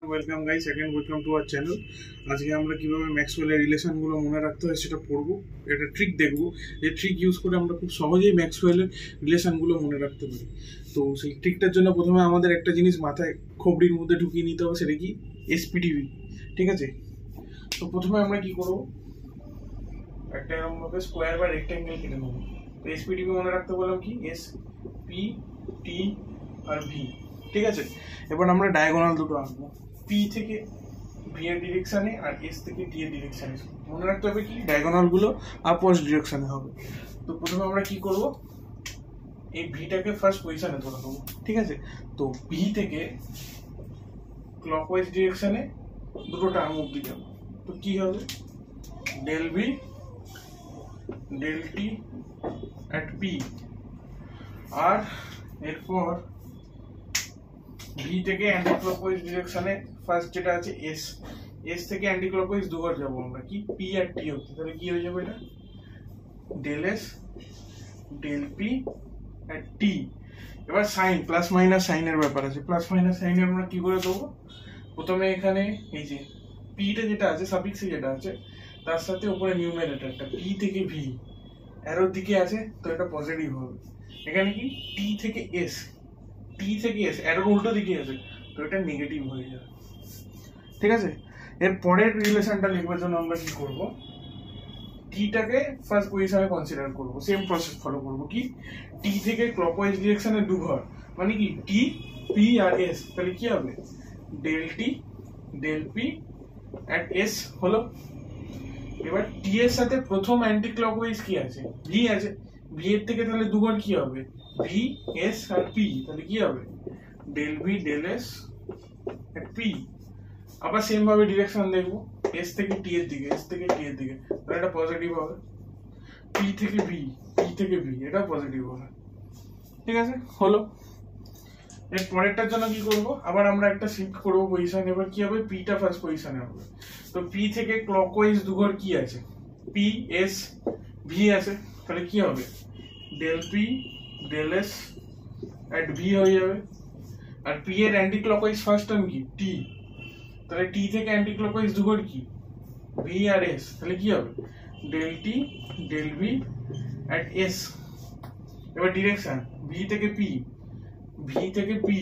Welcome guys, second welcome to our channel. আজকে আমরা কিভাবে ম্যাক্সওয়েলের রিলেশনগুলো মনে রাখতে হয় সেটা পড়বো। একটা ট্রিক দেখবো, যে ট্রিক ইউজ করে আমরা খুব সহজেই ম্যাক্সওয়েলের রিলেশনগুলো মনে রাখতে পারি। তো সেই ট্রিকটার জন্য প্রথমে আমাদের একটা জিনিস মাথায় খবরির মধ্যে ঢুকিয়ে নিতে হবে, সেটা কি এসপিটিভি। ঠিক আছে, তো প্রথমে আমরা কি করবো, একটা এরকমভাবে স্কোয়ার বা রেক্ট্যাঙ্গেল কেটে নেবো। তো এসপিটিভি মনে রাখতে বললাম কি, এস পি টি আর ভি। ঠিক আছে, এবার আমরা ডায়াগোনাল দুটো আঁকবো, পি থেকে ভি এর ডিরেকশনে আর এস থেকে টি এর ডিরেকশনে। মনে রাখতে হবে কি, ডায়াগোনাল গুলো আপওয়ার্ড ডিরেকশনে হবে। তো প্রথমে আমরা কি করব, এই ভিটাকে ফার্স্ট পজিশনে ধরে দেবো। ঠিক আছে, তো ভি থেকে ক্লকওয়াইজ ডিরেকশনে দুটো টার্ম অব্দি যাবো। তো কি হবে, del V del T at P. আর এরপর ভি থেকে অ্যান্টি ক্লকওয়াইজ ডিরেকশনে ফার্স্ট যেটা আছে এস, এস থেকে অ্যান্টি ক্লকওয়াইজ দুবার যাবো আমরা, কি পি আর টি অব্দি। তাহলে কি হয়ে যাবে, এটা del S del P R টি। এবার সাইন, প্লাস মাইনাস সাইনের ব্যাপার আছে। প্লাস মাইনাস সাইনে আমরা কি করে দেবো, প্রথমে এখানে এই যে পিটা যেটা আছে, সাফিক্সে যেটা আছে, তার সাথে উপরে নিউমারেটরটা পি থেকে ভি অ্যারোর দিকে আছে, তো এটা পজিটিভ হবে। এখানে কি টি থেকে এস, টি থেকে এস অ্যারোর উল্টো দিকে আছে, তো এটা নেগেটিভ হয়ে যাবে। ঠিক আছে, এর পরের রিলেশনটা লিখবার জন্য আমরা কি করব, টিটাকে ফার্স্ট পজিশনে কনসিডার করব, সেম প্রসেস ফলো করব। কি, টি থেকে ক্লকওয়াইজ ডিরেকশনে দুঘর, মানে কি টি পি আর এস। তাহলে কি হবে, del T del P at S হলো। এবার টি এর সাথে প্রথম অ্যান্টি ক্লকওয়াইজ কি আছে, ভি আছে। ভি এর থেকে তাহলে দুঘর কি হবে, ভি এস আর পি। তাহলে কি হবে, del V del S at P. আবার সেম ভাবে ডিরেকশন দেখবো, এস থেকে টি এর দিকে, এস থেকে টি এর দিকে, তাহলে এটা পজিটিভ হবে। পি থেকে ভি, পি থেকে ভি, এটা পজিটিভ হবে। ঠিক আছে, হলো। এর পরেরটার জন্য কি করব, আবার আমরা একটা শিফট করবো পজিশন। এবার কি হবে, পিটা ফার্স্ট পজিশনে হবে। তো পি থেকে ক্লকওয়াইজ দুঘর কি আছে, পি এস ভি আছে। তাহলে কি হবে, del P del S at V হয়ে যাবে। আর পি এর অ্যান্টি ক্লকওয়াইজ ফার্স্ট টার্ম কি, টি। তাহলে টি থেকে অ্যান্টি ক্লকওয়াইজ দুঘর কি, ভি আর এস। তাহলে কি হবে, del T del V at S. এবার ডিরেকশন, ভি থেকে পি, ভি থেকে পি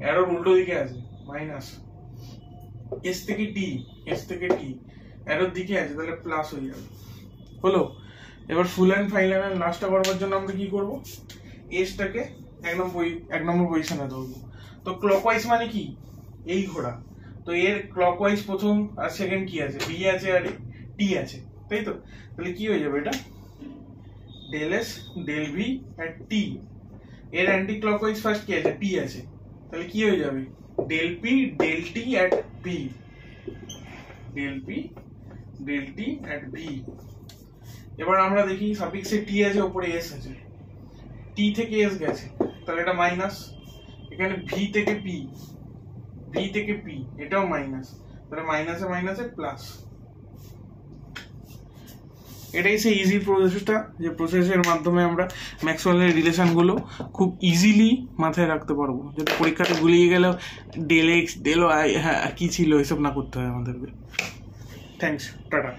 অ্যারোর উল্টো দিকে আছে মাইনাস। এস থেকে টি, এস থেকে টি অ্যারোর দিকে আছে, তাহলে প্লাস হয়ে যাবে। হলো। এবার ফুল অ্যান্ড ফাইনাল অ্যান্ড লাস্টটা করবার জন্য আমরা কি করব, এসটাকে এক নম্বর পজিশনে ধরবো। তো ক্লকওয়াইজ মানে কি, এই ঘোড়া। তো এর ক্লকওয়াইজ প্রথম আর সেকেন্ড কি আছে, ভি আছে আর টি আছে, তাই তো। তাহলে কি হয়ে যাবে, এটা ডেল এস ডেল ভি আর টি। এর অ্যান্টি ক্লকওয়াইজ ফার্স্ট কি আছে, পি আছে। তাহলে কি হয়ে যাবে, del P del T at V, del P del T at V. এবার আমরা দেখি সাফিক্সে টি আছে, উপরে এস আছে, টি থেকে এস গেছে, তাহলে এটা মাইনাস। এখানে ভি থেকে পি, ভি থেকে পি এটাও মাইনাস, তাহলে মাইনাসে মাইনাসে প্লাস। এটাই সেই ইজি প্রসেসটা, যে প্রসেসের মাধ্যমে আমরা ম্যাক্সওয়েলের রিলেশনগুলো খুব ইজিলি মাথায় রাখতে পারবো, যাতে পরীক্ষাতে গুলিয়ে গেলেও ডেল এক্স ডেল ওয়াই হ্যাঁ কি ছিল এসব না করতে হয় আমাদেরকে। Thanks, tata.